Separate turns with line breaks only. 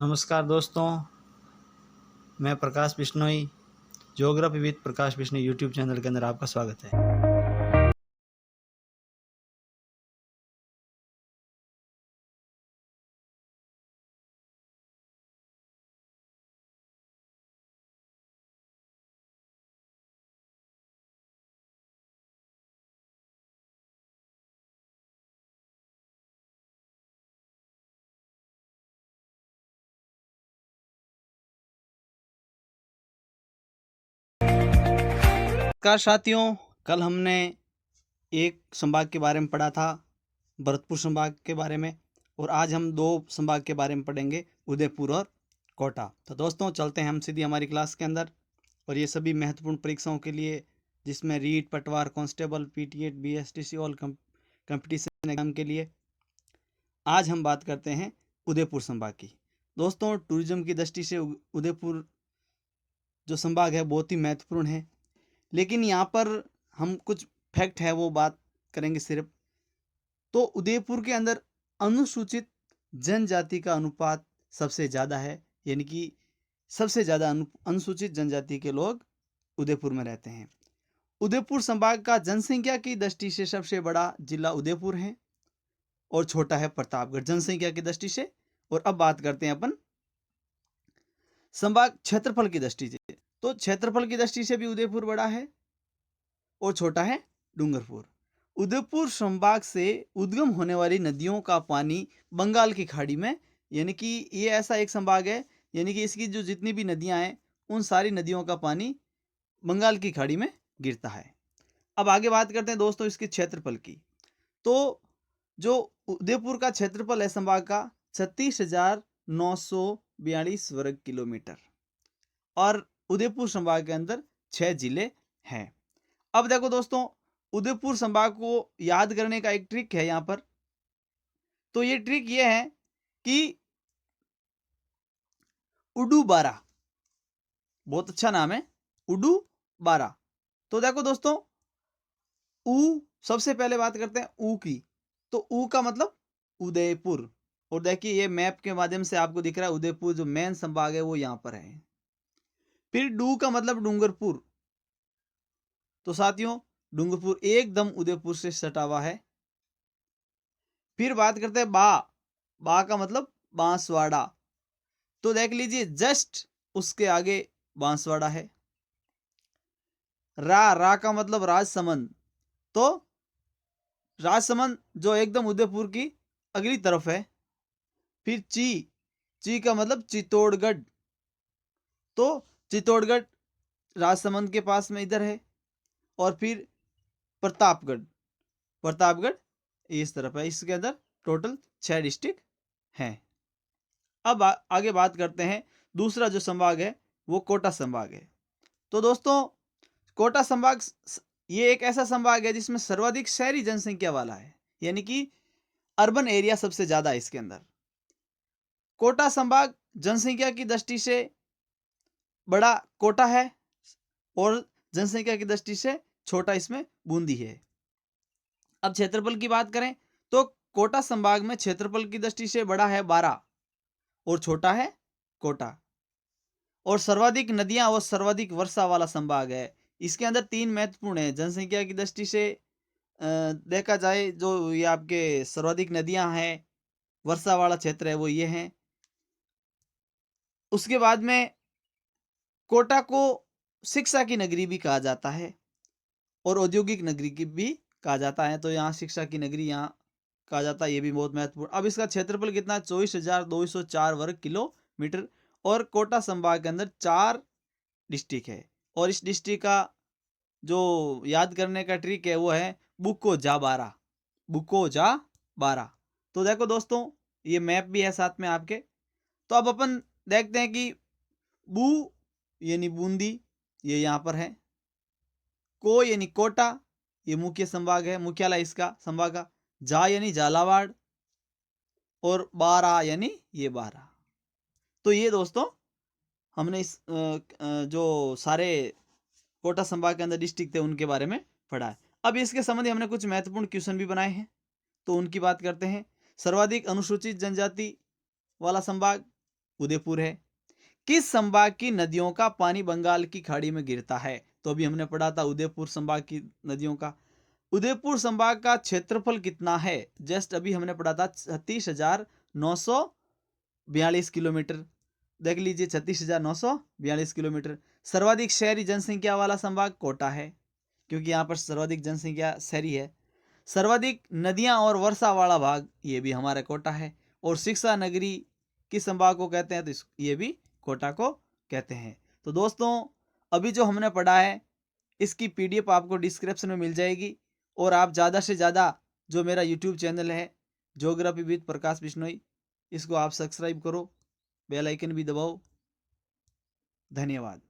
नमस्कार दोस्तों, मैं Prakash Bishnoi, geography with Prakash Bishnoi YouTube channel के अंदर आपका स्वागत है। नमस्कार साथियों, कल हमने एक संभाग के बारे में पढ़ा था, भरतपुर संभाग के बारे में, और आज हम दो संभाग के बारे में पढ़ेंगे, उदयपुर और कोटा। तो दोस्तों चलते हैं हम सीधी हमारी क्लास के अंदर। और ये सभी महत्वपूर्ण परीक्षाओं के लिए, जिसमें REET, Patwar, constable, PTET, BSTC all competition exam के लिए आज हम बात करते हैं उदयपुर संभाग की। दोस्तों टूरिज्म की दृष्टि से उदयपुर जो संभाग है बहुत ही महत्वपूर्ण है, लेकिन यहाँ पर हम कुछ फैक्ट है वो बात करेंगे सिर्फ। तो उदयपुर के अंदर अनुसूचित जनजाति का अनुपात सबसे ज़्यादा है, यानी कि सबसे ज़्यादा अनुसूचित जनजाति के लोग उदयपुर में रहते हैं। उदयपुर संभाग का जनसंख्या की दृष्टि से सबसे बड़ा जिला उदयपुर है और छोटा है प्रतापगढ़ जनसंख्या की दृष्टि से। और अब बात करते हैं अपन संभाग क्षेत्रफल की दृष्टि से। तो क्षेत्रफल की दृष्टि से भी उदयपुर बड़ा है और छोटा है डूंगरपुर। उदयपुर संभाग से उद्गम होने वाली नदियों का पानी बंगाल की खाड़ी में, यानी कि ये ऐसा एक संभाग है, यानी कि इसकी जो जितनी भी नदियां हैं उन सारी नदियों का पानी बंगाल की खाड़ी में गिरता है। अब आगे बात करते हैं दोस्तों इसके क्षेत्रफल की। तो जो उदयपुर का क्षेत्रफल है संभाग का 36,942 वर्ग किलोमीटर, और उदयपुर संभाग के अंदर 6 जिले हैं। अब देखो दोस्तों, उदयपुर संभाग को याद करने का एक ट्रिक है यहाँ पर। तो ये ट्रिक ये है कि उडू बारा, बहुत अच्छा नाम है, उडू बारा। तो देखो दोस्तों, ऊ सबसे पहले बात करते हैं ऊ की। तो ऊ का मतलब उदयपुर, और देखिए ये मैप के माध्यम से आपको दिख रहा है उदयपुर जो मेन संभाग है वो यहाँ पर है। फिर डू का मतलब डूंगरपुर। तो साथियों डूंगरपुर एकदम उदयपुर से सटा हुआ है। फिर बात करते हैं बा। बा का मतलब बांसवाड़ा। तो देख लीजिए जस्ट उसके आगे बांसवाड़ा है। रा का मतलब राजसमंद। तो राजसमंद जो एकदम उदयपुर की अगली तरफ है। फिर ची का मतलब चित्तौड़गढ़। तो चित्तौड़गढ़ राजसमंद के पास में इधर है। और फिर प्रतापगढ़, प्रतापगढ़ इस तरफ है। इसके अंदर टोटल 6 डिस्ट्रिक्ट हैं। अब आगे बात करते हैं दूसरा जो संभाग है वो कोटा संभाग है। तो दोस्तों कोटा संभाग ये एक ऐसा संभाग है जिसमें सर्वाधिक शहरी जनसंख्या वाला है, यानी कि अर्बन एरिया सबसे ज्यादा है इसके अंदर। कोटा संभाग जनसंख्या की दृष्टि से बड़ा कोटा है और जनसंख्या की दृष्टि से छोटा इसमें बूंदी है। अब क्षेत्रफल की बात करें तो कोटा संभाग में क्षेत्रफल की दृष्टि से बड़ा है 12 और छोटा है कोटा। और सर्वाधिक नदियां और सर्वाधिक वर्षा वाला संभाग है। इसके अंदर 3 महत्वपूर्ण है जनसंख्या की दृष्टि से। देखा जाए जो ये आपके सर्वाधिक नदियां हैं, वर्षा वाला क्षेत्र है वो ये हैं। उसके बाद में कोटा को शिक्षा की नगरी भी कहा जाता है और औद्योगिक नगरी की भी कहा जाता है। तो यहाँ शिक्षा की नगरी यहाँ कहा जाता है, ये भी बहुत महत्वपूर्ण। अब इसका क्षेत्रफल कितना है 24,204 वर्ग किलोमीटर। और कोटा संभाग के अंदर 4 डिस्ट्रिक्ट है। और इस डिस्ट्रिक्ट का जो याद करने का ट्रिक है वो है बुको जा बारा, बुको जा बारा। तो देखो दोस्तों ये मैप भी है साथ में आपके। तो अब अपन देखते हैं कि बू यानी बूंदी ये यहाँ पर है। को यानी कोटा, ये मुख्य संभाग है, मुख्यालय इसका संभाग का। जा यानी झालावाड़, और बारा यानी ये बारा। तो ये दोस्तों हमने इस जो सारे कोटा संभाग के अंदर डिस्ट्रिक्ट थे उनके बारे में पढ़ा है। अब इसके संबंधी हमने कुछ महत्वपूर्ण क्वेश्चन भी बनाए हैं, तो उनकी बात करते हैं। सर्वाधिक अनुसूचित जनजाति वाला संभाग उदयपुर है। किस संभाग की नदियों का पानी बंगाल की खाड़ी में गिरता है? तो अभी हमने पढ़ा था उदयपुर संभाग की नदियों का। उदयपुर संभाग का क्षेत्रफल कितना है? जस्ट अभी हमने पढ़ा था 36,942 किलोमीटर। देख लीजिए 36,942 किलोमीटर। सर्वाधिक शहरी जनसंख्या वाला संभाग कोटा है, क्योंकि यहाँ पर सर्वाधिक जनसंख्या शहरी है। सर्वाधिक नदियां और वर्षा वाला भाग ये भी हमारा कोटा है। और शिक्षा नगरी किस संभाग को कहते हैं? तो ये भी कोटा को कहते हैं। तो दोस्तों, अभी जो हमने पढ़ा है इसकी पीडीएफ आपको डिस्क्रिप्शन में मिल जाएगी। और आप ज़्यादा से ज़्यादा जो मेरा यूट्यूब चैनल है ज्योग्राफी विद प्रकाश बिश्नोई, इसको आप सब्सक्राइब करो, बेल आइकन भी दबाओ। धन्यवाद।